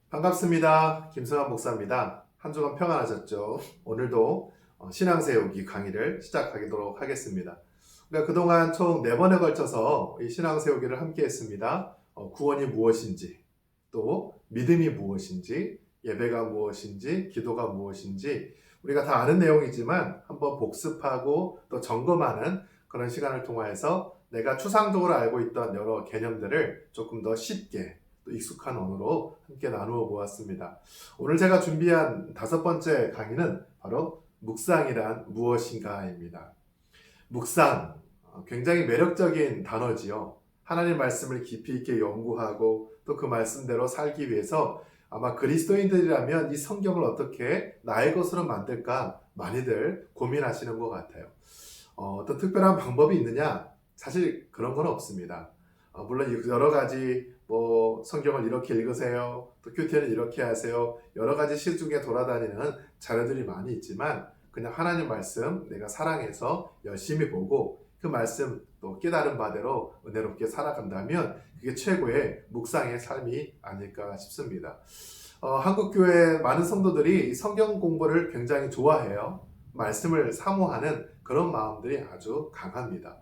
반갑습니다. 김승환 목사입니다. 한 주간 평안하셨죠? 오늘도 신앙 세우기 강의를 시작하도록 하겠습니다. 우리가 그동안 총 4번에 걸쳐서 이 신앙 세우기를 함께 했습니다. 구원이 무엇인지, 또 믿음이 무엇인지, 예배가 무엇인지, 기도가 무엇인지 우리가 다 아는 내용이지만 한번 복습하고 또 점검하는 그런 시간을 통해서 내가 추상적으로 알고 있던 여러 개념들을 조금 더 쉽게 또 익숙한 언어로 함께 나누어 보았습니다. 오늘 제가 준비한 5번째 강의는 바로 묵상이란 무엇인가입니다. 묵상, 굉장히 매력적인 단어지요. 하나님 말씀을 깊이 있게 연구하고 또 그 말씀대로 살기 위해서 아마 그리스도인들이라면 이 성경을 어떻게 나의 것으로 만들까 많이들 고민하시는 것 같아요. 어떤 특별한 방법이 있느냐? 사실 그런 건 없습니다. 물론 여러 가지 성경을 이렇게 읽으세요. 또 큐티는 이렇게 하세요. 여러 가지 시 중에 돌아다니는 자료들이 많이 있지만 그냥 하나님 말씀 내가 사랑해서 열심히 보고 그 말씀 또 깨달은 바대로 은혜롭게 살아간다면 그게 최고의 묵상의 삶이 아닐까 싶습니다. 한국교회 많은 성도들이 성경 공부를 굉장히 좋아해요. 말씀을 사모하는 그런 마음들이 아주 강합니다.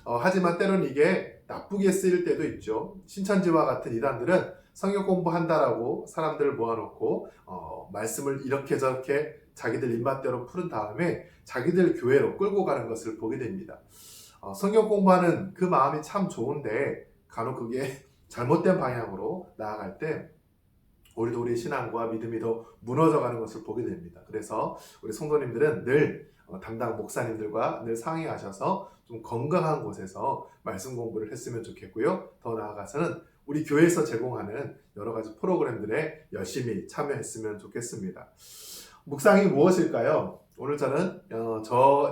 하지만 때로는 이게 나쁘게 쓰일 때도 있죠. 신천지와 같은 이단들은 성경 공부한다라고 사람들을 모아놓고 말씀을 이렇게 저렇게 자기들 입맛대로 푸른 다음에 자기들 교회로 끌고 가는 것을 보게 됩니다. 성경 공부하는 그 마음이 참 좋은데 간혹 그게 잘못된 방향으로 나아갈 때 우리도 우리 신앙과 믿음이 더 무너져가는 것을 보게 됩니다. 그래서 우리 성도님들은 늘 담당 목사님들과 늘 상의하셔서 좀 건강한 곳에서 말씀 공부를 했으면 좋겠고요. 더 나아가서는 우리 교회에서 제공하는 여러 가지 프로그램들에 열심히 참여했으면 좋겠습니다. 묵상이 무엇일까요? 오늘 저는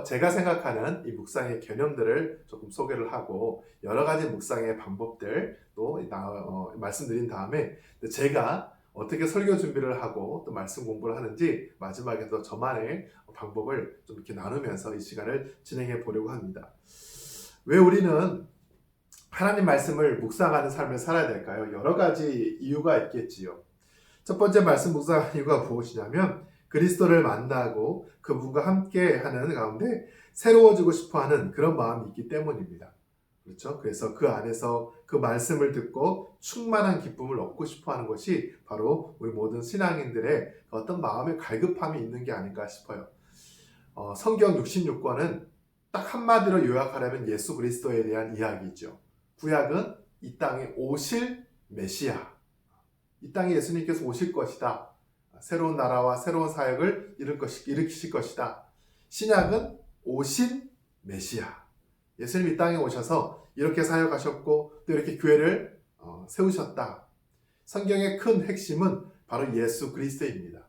제가 생각하는 이 묵상의 개념들을 조금 소개를 하고 여러 가지 묵상의 방법들 또 말씀드린 다음에 제가 어떻게 설교 준비를 하고 또 말씀 공부를 하는지 마지막에도 저만의 방법을 좀 이렇게 나누면서 이 시간을 진행해 보려고 합니다. 왜 우리는 하나님 말씀을 묵상하는 삶을 살아야 될까요? 여러 가지 이유가 있겠지요. 첫 번째 말씀 묵상하는 이유가 무엇이냐면 그리스도를 만나고 그분과 함께 하는 가운데 새로워지고 싶어하는 그런 마음이 있기 때문입니다. 그렇죠? 그래서 그 안에서 그 말씀을 듣고 충만한 기쁨을 얻고 싶어하는 것이 바로 우리 모든 신앙인들의 어떤 마음의 갈급함이 있는 게 아닌가 싶어요. 성경 66권은 딱 한마디로 요약하려면 예수 그리스도에 대한 이야기죠. 구약은 이 땅에 오실 메시아, 이 땅에 예수님께서 오실 것이다. 새로운 나라와 새로운 사역을 일으키실 것이다. 신약은 오신 메시아, 예수님이 이 땅에 오셔서 이렇게 사역하셨고 또 이렇게 교회를 세우셨다. 성경의 큰 핵심은 바로 예수 그리스도입니다.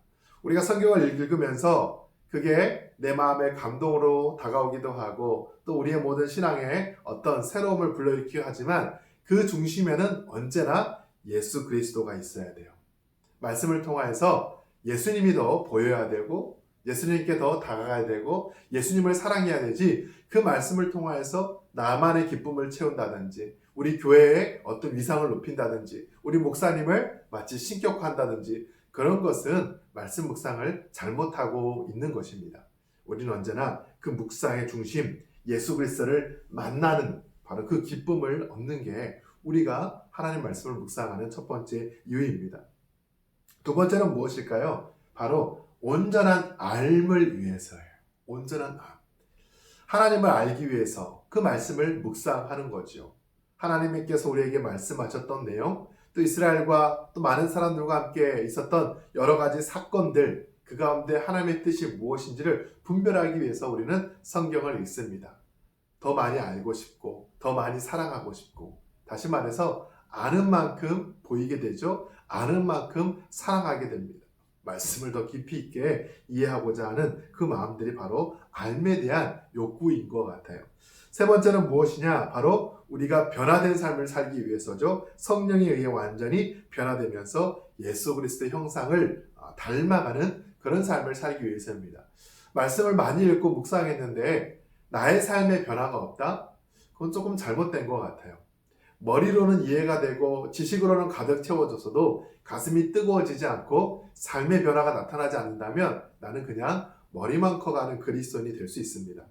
우리가 성경을 읽으면서 그게 내 마음의 감동으로 다가오기도 하고 또 우리의 모든 신앙에 어떤 새로움을 불러일으키기도 하지만 그 중심에는 언제나 예수 그리스도가 있어야 돼요. 말씀을 통해서 예수님이 더 보여야 되고 예수님께 더 다가가야 되고 예수님을 사랑해야 되지 그 말씀을 통해서 나만의 기쁨을 채운다든지 우리 교회의 어떤 위상을 높인다든지 우리 목사님을 마치 신격화한다든지 그런 것은 말씀 묵상을 잘못하고 있는 것입니다. 우리는 언제나 그 묵상의 중심 예수 그리스도를 만나는 바로 그 기쁨을 얻는 게 우리가 하나님 말씀을 묵상하는 첫 번째 이유입니다. 두 번째는 무엇일까요? 바로 온전한 알을 위해서예요. 온전한 알. 하나님을 알기 위해서 그 말씀을 묵상하는 거죠. 하나님께서 우리에게 말씀하셨던 내용, 또 이스라엘과 또 많은 사람들과 함께 있었던 여러 가지 사건들, 그 가운데 하나님의 뜻이 무엇인지를 분별하기 위해서 우리는 성경을 읽습니다. 더 많이 알고 싶고, 더 많이 사랑하고 싶고, 다시 말해서 아는 만큼 보이게 되죠. 아는 만큼 사랑하게 됩니다. 말씀을 더 깊이 있게 이해하고자 하는 그 마음들이 바로 알에 대한 욕구인 것 같아요. 세 번째는 무엇이냐? 바로 우리가 변화된 삶을 살기 위해서죠. 성령에 의해 완전히 변화되면서 예수 그리스도의 형상을 닮아가는 그런 삶을 살기 위해서입니다. 말씀을 많이 읽고 묵상했는데 나의 삶에 변화가 없다? 그건 조금 잘못된 것 같아요. 머리로는 이해가 되고 지식으로는 가득 채워졌어도 가슴이 뜨거워지지 않고 삶의 변화가 나타나지 않는다면 나는 그냥 머리만 커가는 그리스도인이 될 수 있습니다.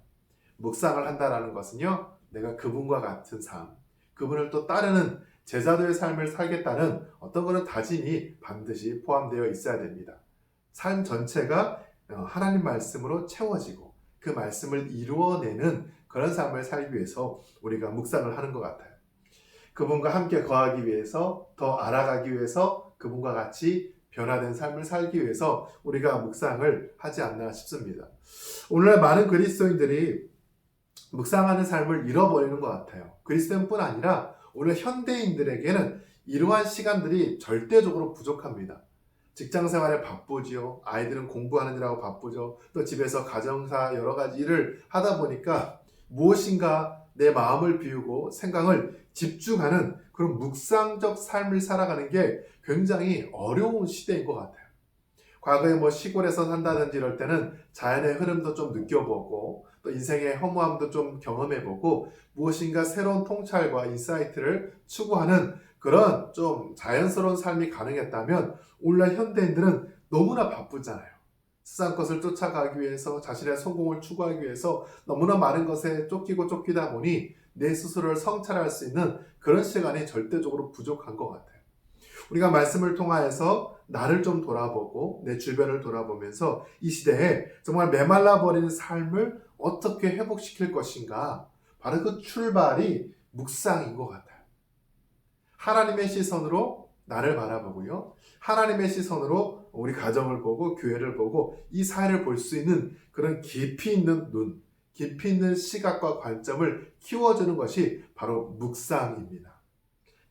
묵상을 한다는 것은요, 내가 그분과 같은 삶, 그분을 또 따르는 제자도의 삶을 살겠다는 어떤 그런 다짐이 반드시 포함되어 있어야 됩니다. 삶 전체가 하나님 말씀으로 채워지고 그 말씀을 이루어내는 그런 삶을 살기 위해서 우리가 묵상을 하는 것 같아요. 그분과 함께 거하기 위해서, 더 알아가기 위해서, 그분과 같이 변화된 삶을 살기 위해서 우리가 묵상을 하지 않나 싶습니다. 오늘날 많은 그리스도인들이 묵상하는 삶을 잃어버리는 것 같아요. 그리스도인뿐 아니라 오늘 현대인들에게는 이러한 시간들이 절대적으로 부족합니다. 직장 생활에 바쁘지요. 아이들은 공부하느라고 바쁘죠. 또 집에서 가정사 여러 가지 일을 하다 보니까 무엇인가 내 마음을 비우고 생각을 집중하는 그런 묵상적 삶을 살아가는 게 굉장히 어려운 시대인 것 같아요. 과거에 시골에서 산다든지 이럴 때는 자연의 흐름도 좀 느껴보고 또 인생의 허무함도 좀 경험해보고 무엇인가 새로운 통찰과 인사이트를 추구하는 그런 좀 자연스러운 삶이 가능했다면 오늘날 현대인들은 너무나 바쁘잖아요. 세상 것을 쫓아가기 위해서 자신의 성공을 추구하기 위해서 너무나 많은 것에 쫓기다 보니 내 스스로를 성찰할 수 있는 그런 시간이 절대적으로 부족한 것 같아요. 우리가 말씀을 통하여서 나를 좀 돌아보고 내 주변을 돌아보면서 이 시대에 정말 메말라 버리는 삶을 어떻게 회복시킬 것인가, 바로 그 출발이 묵상인 것 같아요. 하나님의 시선으로 나를 바라보고요, 하나님의 시선으로 우리 가정을 보고 교회를 보고 이 사회를 볼 수 있는 그런 깊이 있는 눈, 깊이 있는 시각과 관점을 키워주는 것이 바로 묵상입니다.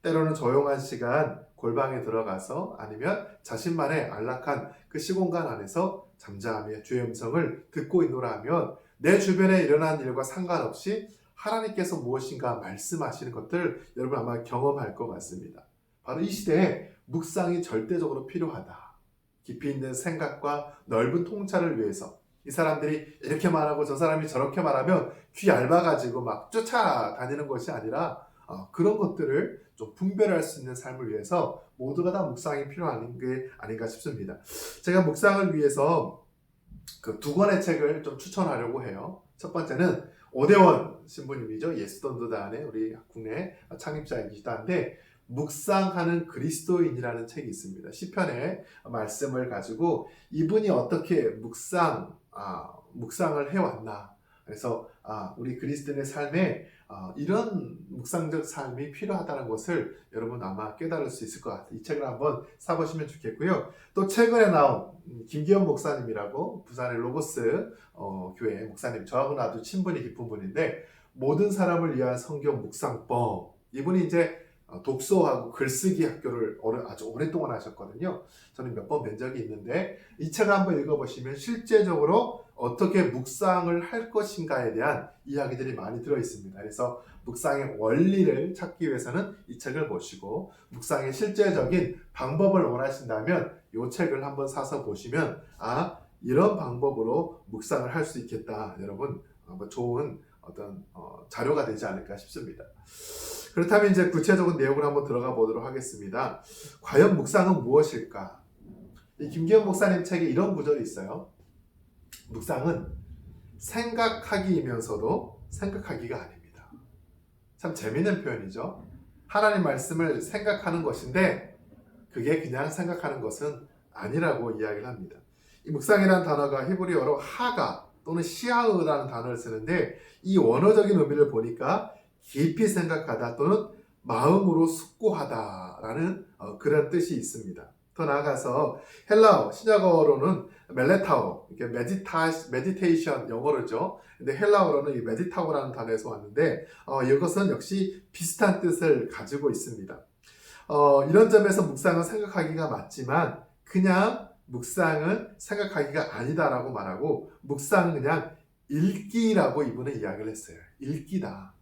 때로는 조용한 시간 골방에 들어가서 아니면 자신만의 안락한 그 시공간 안에서 잠잠히 주의 음성을 듣고 있노라 하면 내 주변에 일어난 일과 상관없이 하나님께서 무엇인가 말씀하시는 것들 여러분 아마 경험할 것 같습니다. 바로 이 시대에 묵상이 절대적으로 필요하다. 깊이 있는 생각과 넓은 통찰을 위해서 이 사람들이 이렇게 말하고 저 사람이 저렇게 말하면 귀 얇아가지고 막 쫓아다니는 것이 아니라 그런 것들을 좀 분별할 수 있는 삶을 위해서 모두가 다 묵상이 필요한 게 아닌가 싶습니다. 제가 묵상을 위해서 그 두 권의 책을 좀 추천하려고 해요. 첫 번째는 오대원 신부님이죠. 예수돈도단의 우리 국내 창립자이기도 한데 묵상하는 그리스도인이라는 책이 있습니다. 시편의 말씀을 가지고 이분이 어떻게 묵상을 해왔나. 그래서 우리 그리스도인의 삶에 이런 묵상적 삶이 필요하다는 것을 여러분 아마 깨달을 수 있을 것 같아요. 이 책을 한번 사보시면 좋겠고요. 또 최근에 나온 김기현 목사님이라고 부산의 로고스 교회 목사님, 저하고는 아주 친분이 깊은 분인데 모든 사람을 위한 성경 묵상법, 이분이 이제 독서하고 글쓰기 학교를 아주 오랫동안 하셨거든요. 저는 몇 번 뵌 적이 있는데 이 책을 한번 읽어보시면 실제적으로 어떻게 묵상을 할 것인가에 대한 이야기들이 많이 들어있습니다. 그래서 묵상의 원리를 찾기 위해서는 이 책을 보시고 묵상의 실제적인 방법을 원하신다면 이 책을 한번 사서 보시면 이런 방법으로 묵상을 할 수 있겠다. 여러분 좋은 어떤 자료가 되지 않을까 싶습니다. 그렇다면 이제 구체적인 내용을 한번 들어가 보도록 하겠습니다. 과연 묵상은 무엇일까? 이 김기현 목사님 책에 이런 구절이 있어요. 묵상은 생각하기이면서도 생각하기가 아닙니다. 참 재미있는 표현이죠. 하나님 말씀을 생각하는 것인데 그게 그냥 생각하는 것은 아니라고 이야기를 합니다. 이 묵상이라는 단어가 히브리어로 하가 또는 시아으라는 단어를 쓰는데 이 원어적인 의미를 보니까 깊이 생각하다 또는 마음으로 숙고하다라는 그런 뜻이 있습니다. 더 나아가서 헬라어, 신약어로는 멜레타오, 이게 메디테이션 영어로죠. 근데 헬라어로는 이 메디타오라는 단어에서 왔는데 이것은 역시 비슷한 뜻을 가지고 있습니다. 이런 점에서 묵상은 생각하기가 맞지만 그냥 묵상은 생각하기가 아니다라고 말하고 묵상은 그냥 읽기라고 이분은 이야기를 했어요. 읽기다.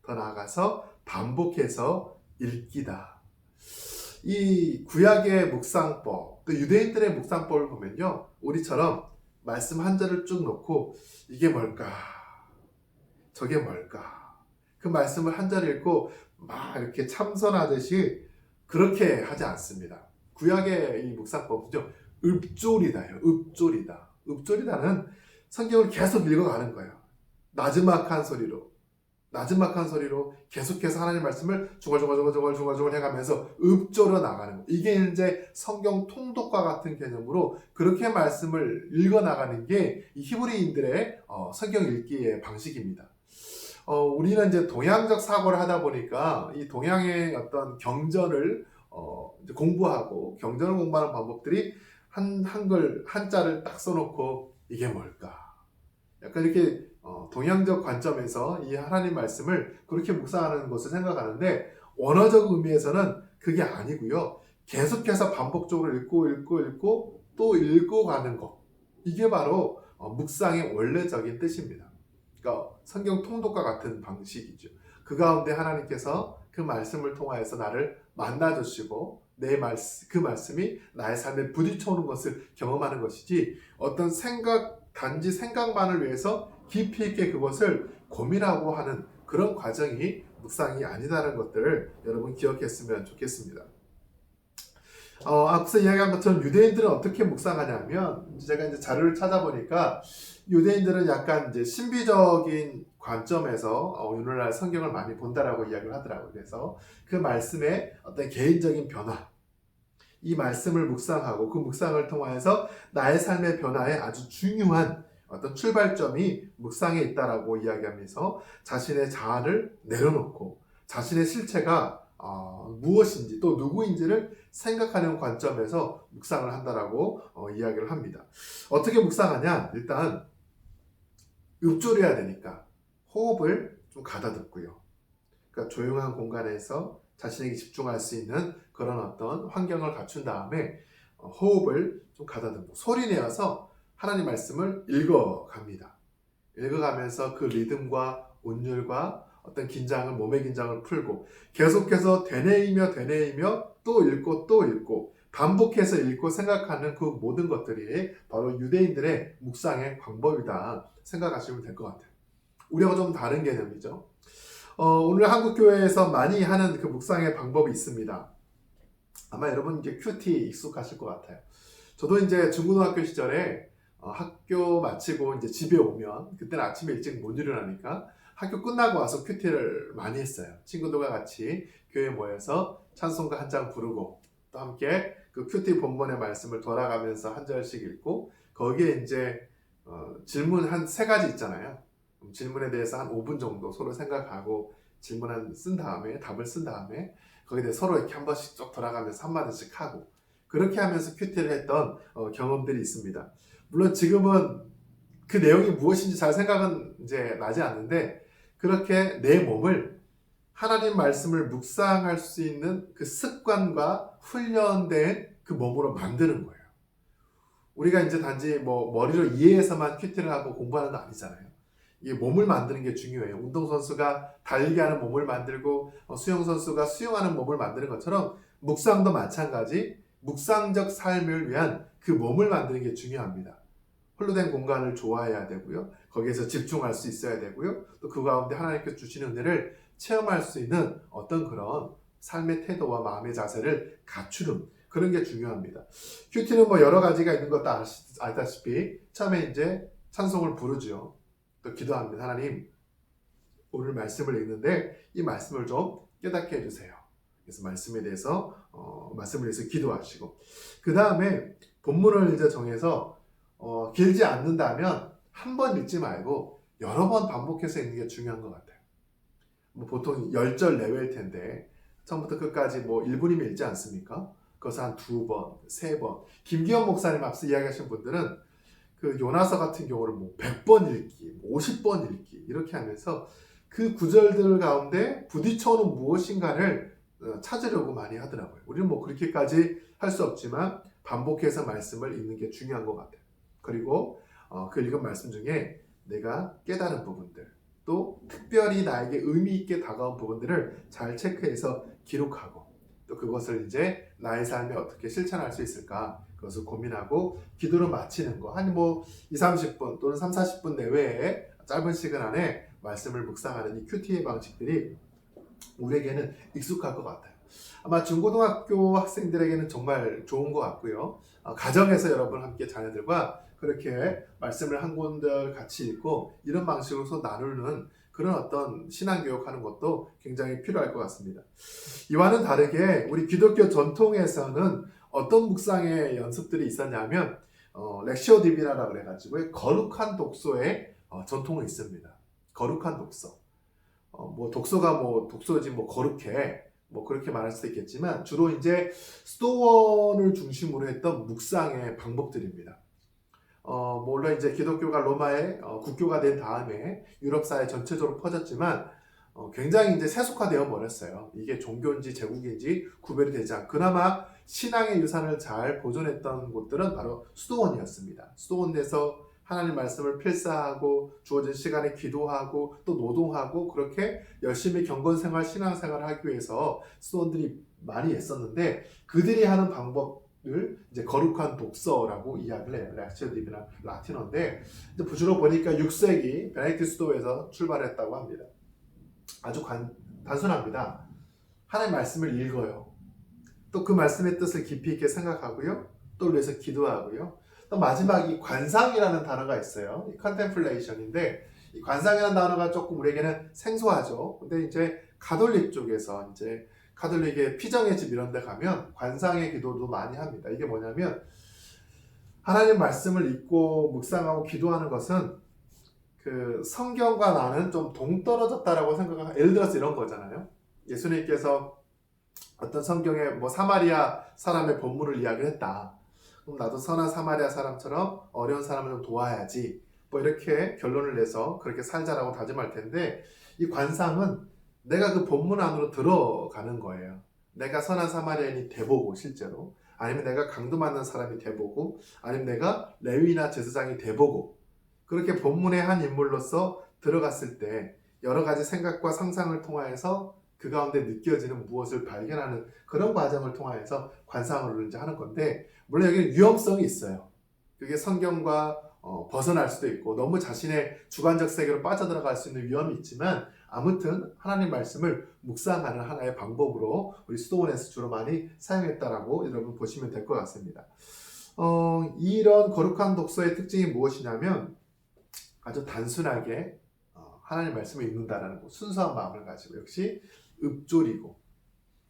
더 나아가서 반복해서 읽기다. 이 구약의 묵상법, 또 유대인들의 묵상법을 보면요, 우리처럼 말씀 한 절을 쭉 놓고 이게 뭘까? 저게 뭘까? 그 말씀을 한 절 읽고 막 이렇게 참선하듯이 그렇게 하지 않습니다. 구약의 이 묵상법은요, 읍조리다예요. 읍조리다. 읍조리다는 성경을 계속 읽어가는 거예요. 나지막한 소리로 계속해서 하나님 말씀을 중얼중얼 해가면서 읍조려 나가는 거. 이게 이제 성경 통독과 같은 개념으로 그렇게 말씀을 읽어 나가는 게 이 히브리인들의 성경 읽기의 방식입니다. 우리는 이제 동양적 사고를 하다 보니까 이 동양의 어떤 경전을 이제 공부하고 경전을 공부하는 방법들이 한자를 딱 써놓고 이게 뭘까? 약간 이렇게 동양적 관점에서 이 하나님 말씀을 그렇게 묵상하는 것을 생각하는데 원어적 의미에서는 그게 아니고요. 계속해서 반복적으로 읽고 또 읽어가는 것. 이게 바로 묵상의 원래적인 뜻입니다. 그러니까 성경 통독과 같은 방식이죠. 그 가운데 하나님께서 그 말씀을 통하여서 나를 만나주시고 그 말씀이 나의 삶에 부딪혀오는 것을 경험하는 것이지 어떤 단지 생각만을 위해서 깊이 있게 그것을 고민하고 하는 그런 과정이 묵상이 아니다라는 것들을 여러분 기억했으면 좋겠습니다. 앞서 이야기한 것처럼 유대인들은 어떻게 묵상하냐면 제가 이제 자료를 찾아보니까 유대인들은 약간 이제 신비적인 관점에서 오늘날 성경을 많이 본다라고 이야기를 하더라고요. 그래서 그 말씀의 어떤 개인적인 변화, 이 말씀을 묵상하고 그 묵상을 통해서 나의 삶의 변화에 아주 중요한 어떤 출발점이 묵상에 있다라고 이야기하면서 자신의 자아를 내려놓고 자신의 실체가 무엇인지 또 누구인지를 생각하는 관점에서 묵상을 한다라고 이야기를 합니다. 어떻게 묵상하냐? 일단 읊조려야 되니까 호흡을 좀 가다듬고요. 그러니까 조용한 공간에서 자신에게 집중할 수 있는 그런 어떤 환경을 갖춘 다음에 호흡을 좀 가다듬고 소리 내어서 하나님 말씀을 읽어갑니다. 읽어가면서 그 리듬과 운율과 어떤 몸의 긴장을 풀고 계속해서 되뇌이며 또 읽고 반복해서 읽고 생각하는 그 모든 것들이 바로 유대인들의 묵상의 방법이다 생각하시면 될 것 같아요. 우리하고 좀 다른 개념이죠. 오늘 한국교회에서 많이 하는 그 묵상의 방법이 있습니다. 아마 여러분 이제 큐티 익숙하실 것 같아요. 저도 이제 중고등학교 시절에 학교 마치고 이제 집에 오면 그때는 아침에 일찍 못 일어나니까 학교 끝나고 와서 큐티를 많이 했어요. 친구들과 같이 교회에 모여서 찬송가 한 장 부르고 또 함께 그 큐티 본문의 말씀을 돌아가면서 한 절씩 읽고 거기에 이제 질문 한 3가지 있잖아요. 질문에 대해서 한 5분 정도 서로 생각하고 쓴 다음에 답을 쓴 다음에 거기에 대해 서로 이렇게 한 번씩 쭉 돌아가면서 한마디씩 하고 그렇게 하면서 큐티를 했던 경험들이 있습니다. 물론 지금은 그 내용이 무엇인지 잘 생각은 이제 나지 않는데 그렇게 내 몸을 하나님 말씀을 묵상할 수 있는 그 습관과 훈련된 그 몸으로 만드는 거예요. 우리가 이제 단지 머리로 이해해서만 큐티를 하고 공부하는 거 아니잖아요. 이 몸을 만드는 게 중요해요. 운동선수가 달리기 하는 몸을 만들고 수영선수가 수영하는 몸을 만드는 것처럼 묵상도 마찬가지 묵상적 삶을 위한 그 몸을 만드는 게 중요합니다. 홀로 된 공간을 좋아해야 되고요. 거기에서 집중할 수 있어야 되고요. 또 그 가운데 하나님께서 주시는 은혜를 체험할 수 있는 어떤 그런 삶의 태도와 마음의 자세를 갖추는 그런 게 중요합니다. 큐티는 여러 가지가 있는 것도 알다시피 처음에 이제 찬송을 부르죠. 또 기도합니다. 하나님, 오늘 말씀을 읽는데 이 말씀을 좀 깨닫게 해주세요. 그래서 말씀에 대해서 말씀을 위해서 기도하시고 그 다음에 본문을 이제 정해서 길지 않는다면 한 번 읽지 말고 여러 번 반복해서 읽는 게 중요한 것 같아요. 보통 10절 내외일 텐데 처음부터 끝까지 1분이면 읽지 않습니까? 그것을 한 2번, 3번. 김기현 목사님 앞서 이야기하신 분들은 그 요나서 같은 경우를 100번 읽기, 50번 읽기 이렇게 하면서 그 구절들 가운데 부딪혀오는 무엇인가를 찾으려고 많이 하더라고요. 우리는 그렇게까지 할 수 없지만 반복해서 말씀을 읽는 게 중요한 것 같아요. 그리고 그 읽은 말씀 중에 내가 깨달은 부분들 또 특별히 나에게 의미 있게 다가온 부분들을 잘 체크해서 기록하고 또 그것을 이제 나의 삶에 어떻게 실천할 수 있을까 그것을 고민하고 기도를 마치는 거 한 2, 30분 또는 3, 40분 내외에 짧은 시간 안에 말씀을 묵상하는 이 큐티의 방식들이 우리에게는 익숙할 것 같아요. 아마 중고등학교 학생들에게는 정말 좋은 것 같고요. 가정에서 여러분 함께 자녀들과 그렇게 말씀을 한 권들 같이 읽고 이런 방식으로 나누는 그런 어떤 신앙교육하는 것도 굉장히 필요할 것 같습니다. 이와는 다르게 우리 기독교 전통에서는 어떤 묵상의 연습들이 있었냐면 렉시오 디비나라 그래가지고 거룩한 독서의 전통이 있습니다. 거룩한 독서. 뭐 독서가 뭐 독서지 뭐 거룩해 뭐 그렇게 말할 수도 있겠지만 주로 이제 스토원을 중심으로 했던 묵상의 방법들입니다. 물론 이제 기독교가 로마의 국교가 된 다음에 유럽 사회 전체적으로 퍼졌지만 굉장히 이제 세속화되어 버렸어요. 이게 종교인지 제국인지 구별이 되지 않고 그나마 신앙의 유산을 잘 보존했던 곳들은 바로 수도원이었습니다. 수도원에서 하나님 말씀을 필사하고 주어진 시간에 기도하고 또 노동하고 그렇게 열심히 경건생활 신앙생활을 하기 위해서 수도원들이 많이 했었는데 그들이 하는 방법을 이제 거룩한 독서라고 이야기를 해요. 렉시오 디비나 라틴어인데 이제 부주로 보니까 6세기 베네딕트 수도에서 출발했다고 합니다. 아주 단순합니다. 하나님 말씀을 읽어요. 또 그 말씀의 뜻을 깊이 있게 생각하고요. 또 위해서 기도하고요. 또 마지막이 관상이라는 단어가 있어요. 이 컨템플레이션인데 이 관상이라는 단어가 조금 우리에게는 생소하죠. 근데 이제 가톨릭 쪽에서 이제 가톨릭의 피정의 집 이런 데 가면 관상의 기도도 많이 합니다. 이게 뭐냐면 하나님 말씀을 읽고 묵상하고 기도하는 것은 그 성경과 나는 좀 동떨어졌다라고 생각하면 예를 들어서 이런 거잖아요. 예수님께서 어떤 성경에 뭐 사마리아 사람의 본문을 이야기를 했다. 그럼 나도 선한 사마리아 사람처럼 어려운 사람을 좀 도와야지. 뭐 이렇게 결론을 내서 그렇게 살자라고 다짐할 텐데 이 관상은 내가 그 본문 안으로 들어가는 거예요. 내가 선한 사마리아인이 돼보고 실제로 아니면 내가 강도 맞는 사람이 돼보고 아니면 내가 레위나 제사장이 돼보고 그렇게 본문의 한 인물로서 들어갔을 때 여러 가지 생각과 상상을 통하여서 그 가운데 느껴지는 무엇을 발견하는 그런 과정을 통하여서 관상을 이제 하는 건데 물론 여기는 위험성이 있어요. 그게 성경과 벗어날 수도 있고 너무 자신의 주관적 세계로 빠져들어갈 수 있는 위험이 있지만 아무튼 하나님 말씀을 묵상하는 하나의 방법으로 우리 수도원에서 주로 많이 사용했다라고 여러분 보시면 될 것 같습니다. 이런 거룩한 독서의 특징이 무엇이냐면 아주 단순하게 하나님 말씀을 읽는다라는 것, 순수한 마음을 가지고 역시 읊조리고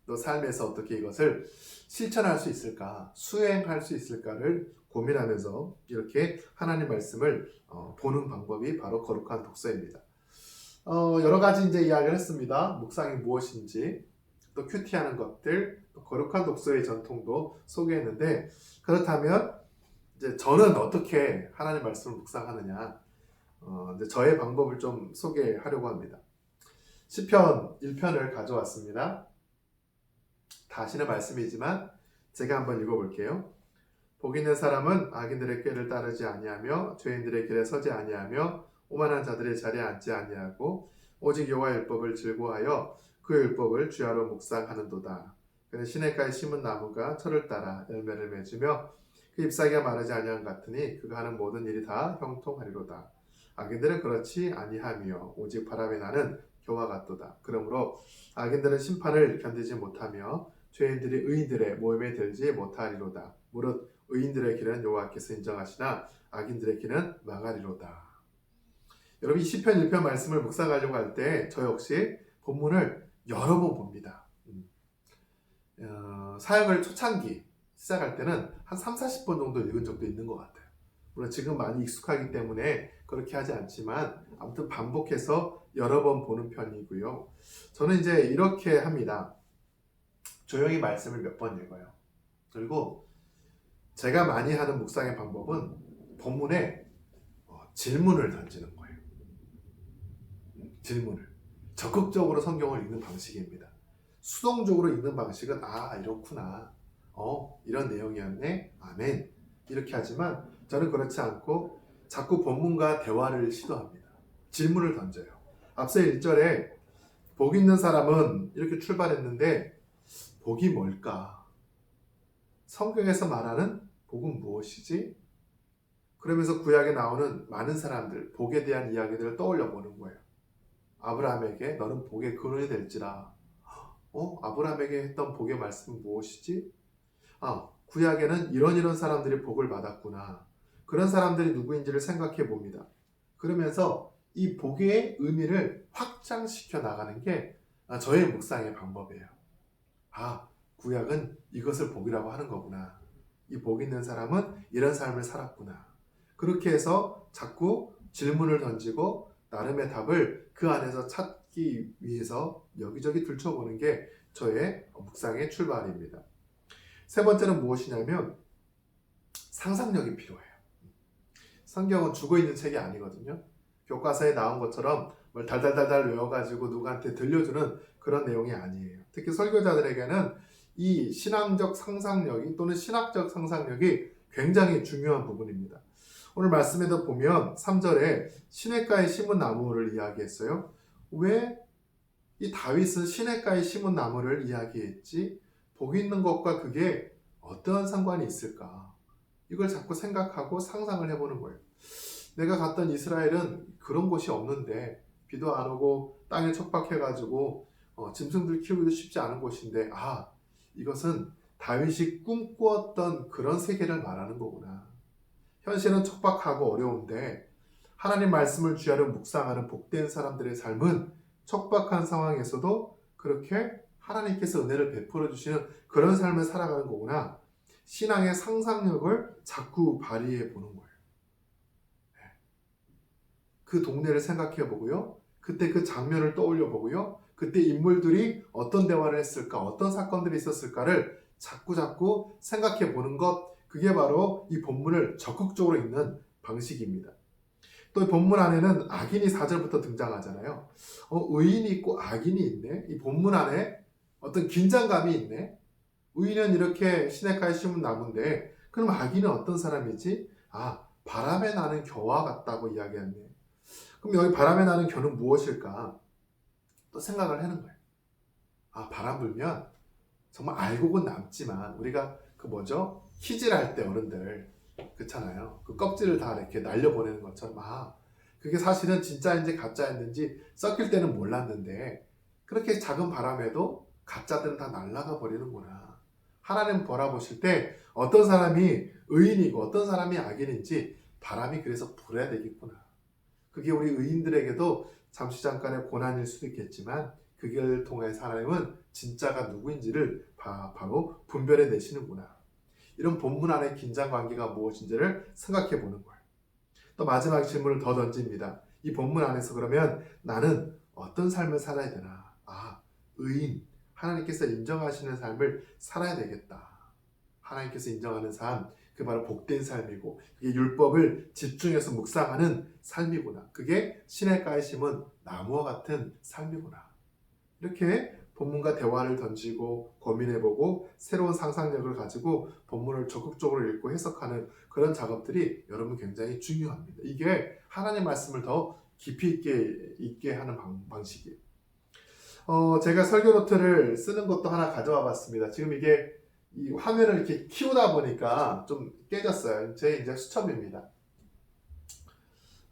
또 삶에서 어떻게 이것을 실천할 수 있을까, 수행할 수 있을까를 고민하면서 이렇게 하나님 말씀을 보는 방법이 바로 거룩한 독서입니다. 여러 가지 이제 이야기를 했습니다. 묵상이 무엇인지, 또 큐티하는 것들, 또 거룩한 독서의 전통도 소개했는데 그렇다면 이제 저는 어떻게 하나님 말씀을 묵상하느냐? 이제 저의 방법을 좀 소개하려고 합니다. 시편 1편을 가져왔습니다. 다시는 말씀이지만 제가 한번 읽어볼게요. 복 있는 사람은 악인들의 꾀를 따르지 아니하며 죄인들의 길에 서지 아니하며 오만한 자들의 자리에 앉지 아니하고 오직 여호와의 율법을 즐거워하여 그 율법을 주야로 묵상하는도다. 그는 시냇가에 심은 나무가 철을 따라 열매를 맺으며 그 잎사귀가 마르지 아니한 같으니 그가 하는 모든 일이 다 형통하리로다. 악인들은 그렇지 아니하며 오직 바람에 나는 겨와 같도다. 그러므로 악인들은 심판을 견디지 못하며 죄인들이 의인들의 모임에 들지 못하리로다. 무릇 의인들의 길은 여호와께서 인정하시나 악인들의 길은 망하리로다. 여러분 이 시편 1편 말씀을 묵상하려고 할 때 저 역시 본문을 여러 번 봅니다. 사역을 초창기 시작할 때는 한 30-40번 정도 읽은 적도 있는 것 같아요. 물론 지금 많이 익숙하기 때문에 그렇게 하지 않지만 아무튼 반복해서 여러 번 보는 편이고요. 저는 이제 이렇게 합니다. 조용히 말씀을 몇 번 읽어요. 그리고 제가 많이 하는 묵상의 방법은 본문에 질문을 던지는 거예요. 질문을. 적극적으로 성경을 읽는 방식입니다. 수동적으로 읽는 방식은 이렇구나. 이런 내용이었네. 아멘. 이렇게 하지만 저는 그렇지 않고 자꾸 본문과 대화를 시도합니다. 질문을 던져요. 앞서 1절에 복 있는 사람은 이렇게 출발했는데 복이 뭘까? 성경에서 말하는 복은 무엇이지? 그러면서 구약에 나오는 많은 사람들, 복에 대한 이야기들을 떠올려 보는 거예요. 아브라함에게 너는 복의 근원이 될지라. 아브라함에게 했던 복의 말씀은 무엇이지? 구약에는 이런 사람들이 복을 받았구나. 그런 사람들이 누구인지를 생각해 봅니다. 그러면서 이 복의 의미를 확장시켜 나가는 게 저의 묵상의 방법이에요. 구약은 이것을 복이라고 하는 거구나. 이 복 있는 사람은 이런 삶을 살았구나. 그렇게 해서 자꾸 질문을 던지고 나름의 답을 그 안에서 찾기 위해서 여기저기 들춰보는 게 저의 묵상의 출발입니다. 세 번째는 무엇이냐면 상상력이 필요해요. 성경은 죽어있는 책이 아니거든요. 교과서에 나온 것처럼 뭘 달달달달 외워가지고 누구한테 들려주는 그런 내용이 아니에요. 특히 설교자들에게는 이 신앙적 상상력이 또는 신학적 상상력이 굉장히 중요한 부분입니다. 오늘 말씀에도 보면 3절에 시냇가에 심은 나무를 이야기했어요. 왜 이 다윗은 시냇가에 심은 나무를 이야기했지? 복 있는 것과 그게 어떠한 상관이 있을까? 이걸 자꾸 생각하고 상상을 해보는 거예요. 내가 갔던 이스라엘은 그런 곳이 없는데 비도 안 오고 땅에 척박해가지고 짐승들 키우기도 쉽지 않은 곳인데 이것은 다윗이 꿈꾸었던 그런 세계를 말하는 거구나. 현실은 척박하고 어려운데 하나님 말씀을 주야로 묵상하는 복된 사람들의 삶은 척박한 상황에서도 그렇게 하나님께서 은혜를 베풀어 주시는 그런 삶을 살아가는 거구나. 신앙의 상상력을 자꾸 발휘해 보는 거예요. 그 동네를 생각해 보고요. 그때 그 장면을 떠올려 보고요. 그때 인물들이 어떤 대화를 했을까, 어떤 사건들이 있었을까를 자꾸 생각해 보는 것, 그게 바로 이 본문을 적극적으로 읽는 방식입니다. 또 본문 안에는 악인이 4절부터 등장하잖아요. 의인이 있고 악인이 있네. 이 본문 안에 어떤 긴장감이 있네. 의인은 이렇게 시냇가에 심은 나무인데 그럼 악인은 어떤 사람이지? 바람에 나는 겨와 같다고 이야기했네. 그럼 여기 바람에 나는 겨는 무엇일까? 또 생각을 하는 거예요. 바람 불면 정말 알고는 남지만 우리가 키질 할 때 어른들 그렇잖아요. 그 껍질을 다 이렇게 날려보내는 것처럼 그게 사실은 진짜인지 가짜였는지 썩힐 때는 몰랐는데 그렇게 작은 바람에도 가짜들은 다 날아가 버리는구나. 하나님 바라보실 때 어떤 사람이 의인이고 어떤 사람이 악인인지 바람이 그래서 불어야 되겠구나. 그게 우리 의인들에게도 잠시 잠깐의 고난일 수도 있겠지만 그 길을 통해 하나님은 진짜가 누구인지를 바로 분별해 내시는구나. 이런 본문 안의 긴장관계가 무엇인지를 생각해 보는 거예요. 또 마지막 질문을 더 던집니다. 이 본문 안에서 그러면 나는 어떤 삶을 살아야 되나? 의인, 하나님께서 인정하시는 삶을 살아야 되겠다. 하나님께서 인정하는 삶, 그 바로 복된 삶이고 그게 율법을 집중해서 묵상하는 삶이구나. 그게 시냇가에 심은 나무와 같은 삶이구나. 이렇게 본문과 대화를 던지고 고민해보고 새로운 상상력을 가지고 본문을 적극적으로 읽고 해석하는 그런 작업들이 여러분 굉장히 중요합니다. 이게 하나님 말씀을 더 깊이 있게 하는 방식이에요. 제가 설교 노트를 쓰는 것도 하나 가져와 봤습니다. 지금 이게 이 화면을 이렇게 키우다 보니까 좀 깨졌어요. 제 이제 수첩입니다.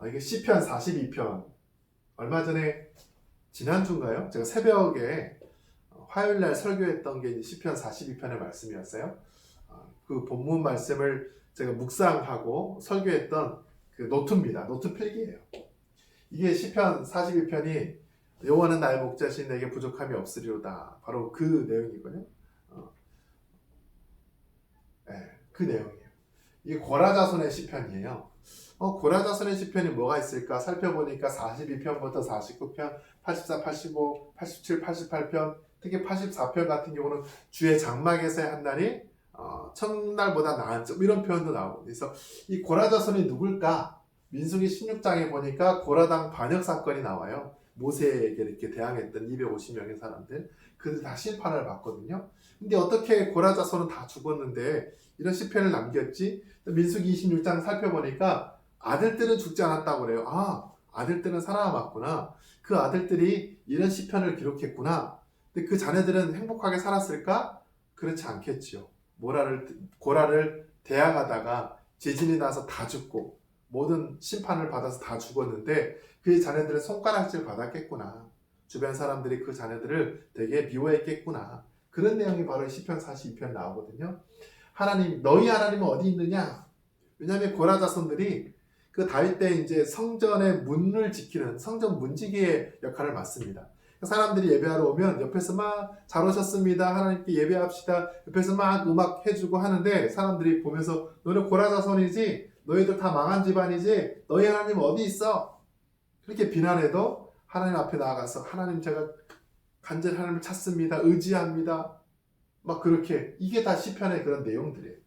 이게 시편 42편. 얼마 전에 지난주인가요? 제가 새벽에 화요일날 설교했던 게 시편 42편의 말씀이었어요. 그 본문 말씀을 제가 묵상하고 설교했던 그 노트입니다. 노트 필기예요. 이게 시편 42편이 여호와는 나의 목자신 내게 부족함이 없으리로다. 바로 그 내용이거든요. 그 내용이에요. 이게 고라자손의 시편이에요. 고라자손의 시편이 뭐가 있을까 살펴보니까 42편부터 49편, 84, 85, 87, 88편, 특히 84편 같은 경우는 주의 장막에서의 한 날이 첫날보다 나은 점 이런 표현도 나오고 그래서 이 고라자손이 누굴까? 민수기 16장에 보니까 고라당 반역 사건이 나와요. 모세에게 이렇게 대항했던 250명의 사람들 그들 다 심판을 받거든요. 근데 어떻게 고라자손은 다 죽었는데 이런 시편을 남겼지? 민수기 26장 살펴보니까 아들들은 죽지 않았다고 그래요. 아들들은 살아남았구나. 그 아들들이 이런 시편을 기록했구나. 근데 그 자녀들은 행복하게 살았을까? 그렇지 않겠지요. 고라를 대항하다가 지진이 나서 다 죽고 모든 심판을 받아서 다 죽었는데 그 자녀들은 손가락질 받았겠구나. 주변 사람들이 그 자녀들을 되게 미워했겠구나. 그런 내용이 바로 시편 42편 나오거든요. 하나님, 너희 하나님은 어디 있느냐? 왜냐하면 고라 자손들이 그 다윗 때 이제 성전의 문을 지키는 성전 문지기의 역할을 맡습니다. 사람들이 예배하러 오면 옆에서 막 잘 오셨습니다. 하나님께 예배합시다. 옆에서 막 음악 해주고 하는데 사람들이 보면서 너는 고라 자손이지? 너희들 다 망한 집안이지? 너희 하나님 어디 있어? 그렇게 비난해도 하나님 앞에 나아가서 하나님 제가 간절히 하나님을 찾습니다. 의지합니다. 막 그렇게 이게 다 시편의 그런 내용들이에요.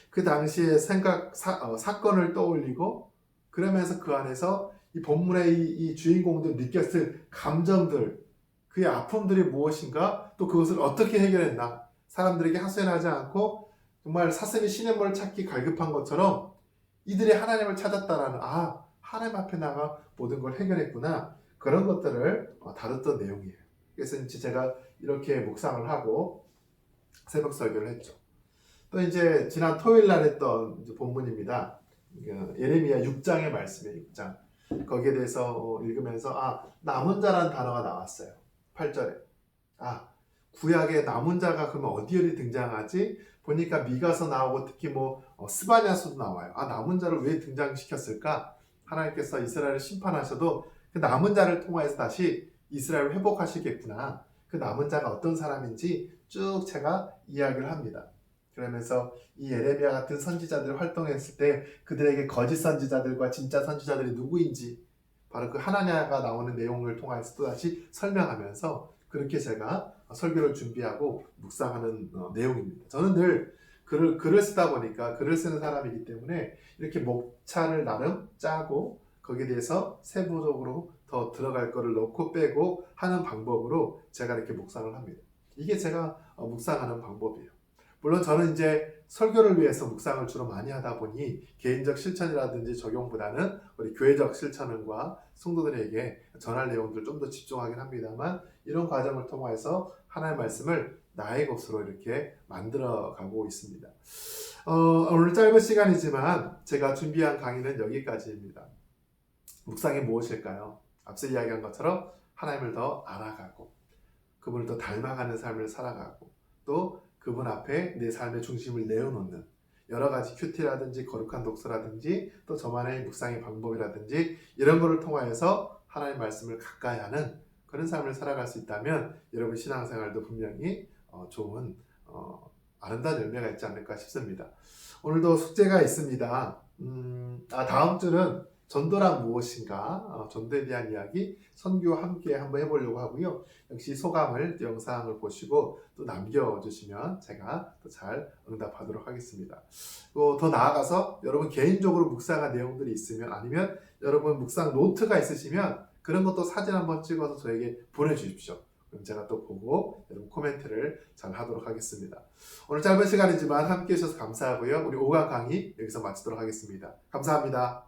그 당시의 사건을 떠올리고 그러면서 그 안에서 이 본문의 이 주인공들 느꼈을 감정들, 그의 아픔들이 무엇인가, 또 그것을 어떻게 해결했나, 사람들에게 하소연하지 않고 정말 사슴이 시냇물을 찾기 갈급한 것처럼 이들이 하나님을 찾았다라는, 하나님 앞에 나가 모든 걸 해결했구나, 그런 것들을 다뤘던 내용이에요. 그래서 이제 제가 이렇게 묵상을 하고 새벽 설교를 했죠. 또 이제 지난 토요일 날 했던 이제 본문입니다. 예레미야 6장의 말씀이에요. 6장. 거기에 대해서 읽으면서 남은 자라는 단어가 나왔어요. 8절에. 구약의 남은 자가 그러면 어디 등장하지? 보니까 미가서 나오고 특히 스바냐서도 나와요. 남은 자를 왜 등장시켰을까? 하나님께서 이스라엘을 심판하셔도 그 남은 자를 통해서 다시 이스라엘을 회복하시겠구나. 그 남은 자가 어떤 사람인지 쭉 제가 이야기를 합니다. 그러면서 이 예레미야 같은 선지자들이 활동했을 때 그들에게 거짓 선지자들과 진짜 선지자들이 누구인지 바로 그 하나냐가 나오는 내용을 통해서 또다시 설명하면서 그렇게 제가 설교를 준비하고 묵상하는 내용입니다. 저는 늘 글을 쓰다 보니까 글을 쓰는 사람이기 때문에 이렇게 목차를 나름 짜고 거기에 대해서 세부적으로 더 들어갈 거를 넣고 빼고 하는 방법으로 제가 이렇게 묵상을 합니다. 이게 제가 묵상하는 방법이에요. 물론 저는 이제 설교를 위해서 묵상을 주로 많이 하다 보니 개인적 실천이라든지 적용보다는 우리 교회적 실천과 성도들에게 전할 내용들 좀 더 집중하긴 합니다만 이런 과정을 통해서 하나님의 말씀을 나의 것으로 이렇게 만들어가고 있습니다. 오늘 짧은 시간이지만 제가 준비한 강의는 여기까지입니다. 묵상이 무엇일까요? 앞서 이야기한 것처럼 하나님을 더 알아가고 그분을 더 닮아가는 삶을 살아가고 또 그분 앞에 내 삶의 중심을 내어놓는 여러 가지 큐티라든지 거룩한 독서라든지 또 저만의 묵상의 방법이라든지 이런 거를 통하여서 하나님의 말씀을 가까이 하는 그런 삶을 살아갈 수 있다면 여러분 신앙생활도 분명히 좋은 아름다운 열매가 있지 않을까 싶습니다. 오늘도 숙제가 있습니다. 다음 주는 전도란 무엇인가? 전도에 대한 이야기, 선교와 함께 한번 해보려고 하고요. 역시 소감을 영상을 보시고 또 남겨주시면 제가 또 잘 응답하도록 하겠습니다. 또 더 나아가서 여러분 개인적으로 묵상한 내용들이 있으면 아니면 여러분 묵상 노트가 있으시면 그런 것도 사진 한번 찍어서 저에게 보내주십시오. 그럼 제가 또 보고 여러분 코멘트를 잘 하도록 하겠습니다. 오늘 짧은 시간이지만 함께 해주셔서 감사하고요. 우리 5강 강의 여기서 마치도록 하겠습니다. 감사합니다.